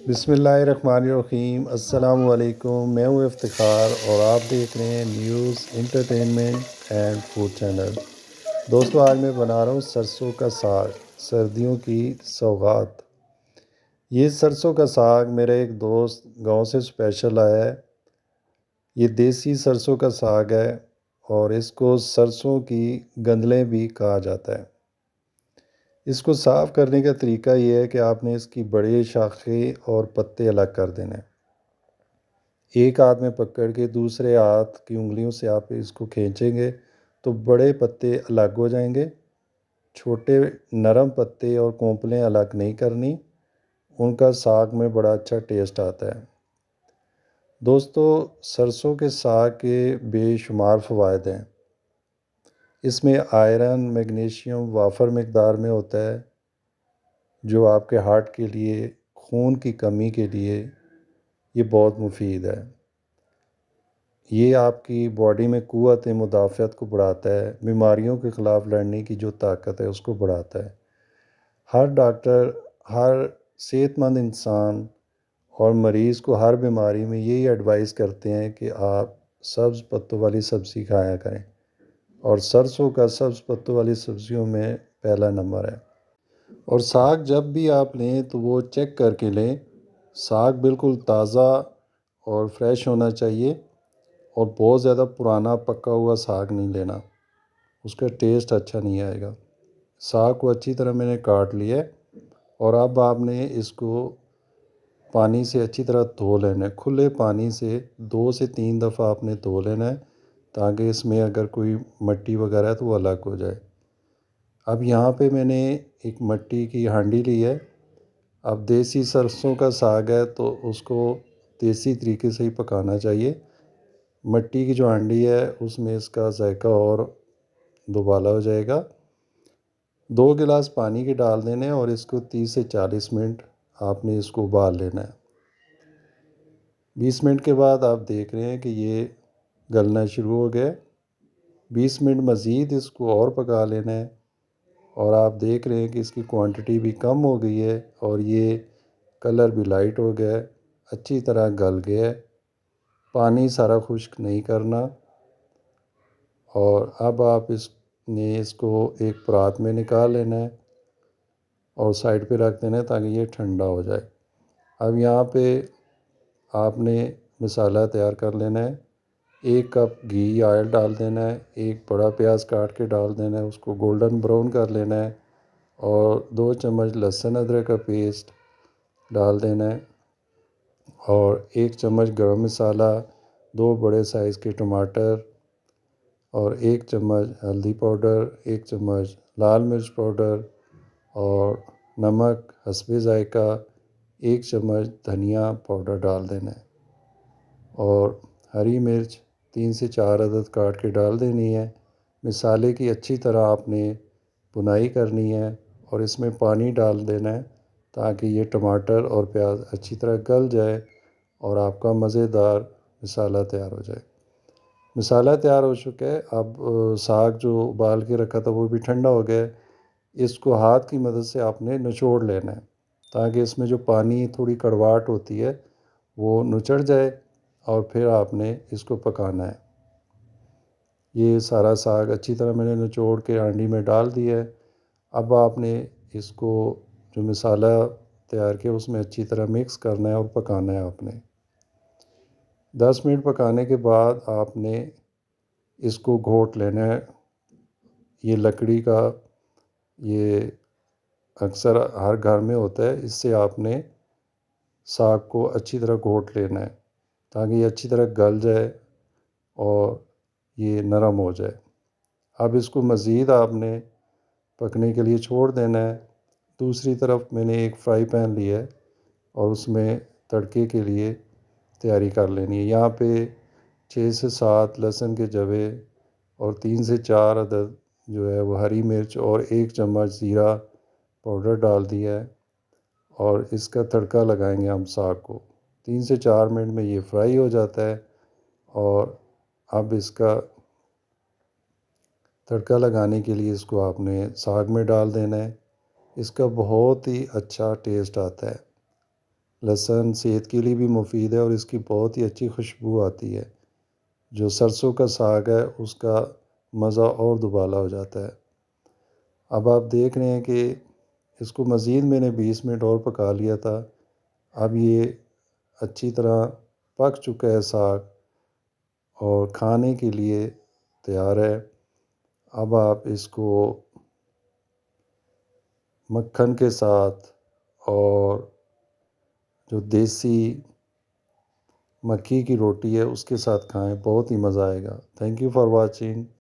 بسم اللہ الرحمن الرحیم۔ السلام علیکم، میں ہوں افتخار اور آپ دیکھ رہے ہیں news entertainment and food channel. دوستو، آج میں بنا رہا ہوں سرسوں کا ساگ، سردیوں کی سوغات۔ یہ سرسوں کا ساگ میرا ایک دوست گاؤں سے اسپیشل آیا ہے۔ یہ دیسی سرسوں کا ساگ ہے اور اس کو سرسوں کی گندلیں بھی کہا جاتا ہے۔ اس کو صاف کرنے کا طریقہ یہ ہے کہ آپ نے اس کی بڑے شاخیں اور پتے الگ کر دینے۔ ایک ہاتھ میں پکڑ کے دوسرے ہاتھ کی انگلیوں سے آپ اس کو کھینچیں گے تو بڑے پتے الگ ہو جائیں گے۔ چھوٹے نرم پتے اور کونپلیں الگ نہیں کرنی، ان کا ساگ میں بڑا اچھا ٹیسٹ آتا ہے۔ دوستو، سرسوں کے ساگ کے بے شمار فوائد ہیں۔ اس میں آئرن، میگنیشیم وافر مقدار میں ہوتا ہے، جو آپ کے ہارٹ کے لیے، خون کی کمی کے لیے یہ بہت مفید ہے۔ یہ آپ کی باڈی میں قوت مدافعت کو بڑھاتا ہے، بیماریوں کے خلاف لڑنے کی جو طاقت ہے اس کو بڑھاتا ہے۔ ہر ڈاکٹر، ہر صحت مند انسان اور مریض کو ہر بیماری میں یہی ایڈوائز کرتے ہیں کہ آپ سبز پتوں والی سبزی کھایا کریں، اور سرسوں کا سبز پتوں والی سبزیوں میں پہلا نمبر ہے۔ اور ساگ جب بھی آپ لیں تو وہ چیک کر کے لیں، ساگ بالکل تازہ اور فریش ہونا چاہیے، اور بہت زیادہ پرانا پکا ہوا ساگ نہیں لینا، اس کا ٹیسٹ اچھا نہیں آئے گا۔ ساگ کو اچھی طرح میں نے کاٹ لیا ہے، اور اب آپ نے اس کو پانی سے اچھی طرح دھو لینا ہے۔ کھلے پانی سے 2 سے 3 دفعہ آپ نے دھو لینا ہے، تاکہ اس میں اگر کوئی مٹی وغیرہ ہے تو وہ الگ ہو جائے۔ اب یہاں پہ میں نے ایک مٹی کی ہانڈی لی ہے۔ اب دیسی سرسوں کا ساگ ہے تو اس کو دیسی طریقے سے ہی پکانا چاہیے۔ مٹی کی جو ہانڈی ہے اس میں اس کا ذائقہ اور دوبالا ہو جائے گا۔ 2 گلاس پانی کے ڈال دینے، اور اس کو 30 سے 40 منٹ آپ نے اس کو ابال لینا ہے۔ 20 منٹ کے بعد آپ دیکھ رہے ہیں کہ یہ گلنا شروع ہو گیا ہے۔ 20 منٹ مزید اس کو اور پکا لینا ہے، اور آپ دیکھ رہے ہیں کہ اس کی کوانٹٹی بھی کم ہو گئی ہے، اور یہ کلر بھی لائٹ ہو گیا ہے، اچھی طرح گل گیا ہے۔ پانی سارا خشک نہیں کرنا، اور اب آپ اس کو ایک پرات میں نکال لینا ہے اور سائڈ پہ رکھ دینا ہے تاکہ یہ ٹھنڈا ہو جائے۔ اب یہاں پہ آپ نے مسالہ تیار کر لینا ہے۔ 1 کپ گھی آئل ڈال دینا ہے، ایک بڑا پیاز کاٹ کے ڈال دینا ہے، اس کو گولڈن براؤن کر لینا ہے، اور 2 چمچ لہسن ادرک کا پیسٹ ڈال دینا ہے، اور 1 چمچ گرم مسالہ، 2 بڑے سائز کے ٹماٹر، اور 1 چمچ ہلدی پاؤڈر، 1 چمچ لال مرچ پاؤڈر، اور نمک حسب ذائقہ، 1 چمچ دھنیا پاؤڈر ڈال دینا ہے، اور ہری مرچ 3 سے 4 عدد کاٹ کے ڈال دینی ہے۔ مسالے کی اچھی طرح آپ نے بنائی کرنی ہے، اور اس میں پانی ڈال دینا ہے تاکہ یہ ٹماٹر اور پیاز اچھی طرح گل جائے اور آپ کا مزیدار مسالہ تیار ہو جائے۔ مسالہ تیار ہو چکا ہے۔ اب ساگ جو ابال کے رکھا تھا وہ بھی ٹھنڈا ہو گیا ہے۔ اس کو ہاتھ کی مدد سے آپ نے نچوڑ لینا ہے تاکہ اس میں جو پانی تھوڑی کڑواہٹ ہوتی ہے وہ نچڑ جائے، اور پھر آپ نے اس کو پکانا ہے۔ یہ سارا ساگ اچھی طرح میں نے نچوڑ کے ہانڈی میں ڈال دیا ہے۔ اب آپ نے اس کو جو مسالہ تیار کیا اس میں اچھی طرح مکس کرنا ہے اور پکانا ہے آپ نے۔ 10 منٹ پکانے کے بعد آپ نے اس کو گھوٹ لینا ہے۔ یہ لکڑی کا، یہ اکثر ہر گھر میں ہوتا ہے، اس سے آپ نے ساگ کو اچھی طرح گھوٹ لینا ہے تاکہ یہ اچھی طرح گل جائے اور یہ نرم ہو جائے۔ اب اس کو مزید آپ نے پکنے کے لیے چھوڑ دینا ہے۔ دوسری طرف میں نے ایک فرائی پین لیا ہے، اور اس میں تڑکے کے لیے تیاری کر لینی ہے۔ یہاں پہ 6 سے 7 لہسن کے جوے، اور 3 سے 4 عدد جو ہے وہ ہری مرچ، اور 1 چمچ زیرہ پاؤڈر ڈال دیا ہے، اور اس کا تڑکا لگائیں گے ہم ساگ کو۔ 3 سے 4 منٹ میں یہ فرائی ہو جاتا ہے، اور اب اس کا تڑکا لگانے کے لیے اس کو آپ نے ساگ میں ڈال دینا ہے۔ اس کا بہت ہی اچھا ٹیسٹ آتا ہے۔ لہسن صحت کے لیے بھی مفید ہے اور اس کی بہت ہی اچھی خوشبو آتی ہے۔ جو سرسوں کا ساگ ہے اس کا مزہ اور دوبالا ہو جاتا ہے۔ اب آپ دیکھ رہے ہیں کہ اس کو مزید میں نے 20 منٹ اور پکا لیا تھا۔ اب یہ اچھی طرح پک چکا ہے ساگ اور کھانے کے لیے تیار ہے۔ اب آپ اس کو مکھن کے ساتھ اور جو دیسی مکھی کی روٹی ہے اس کے ساتھ کھائیں، بہت ہی مزہ آئے گا۔ Thank you for watching.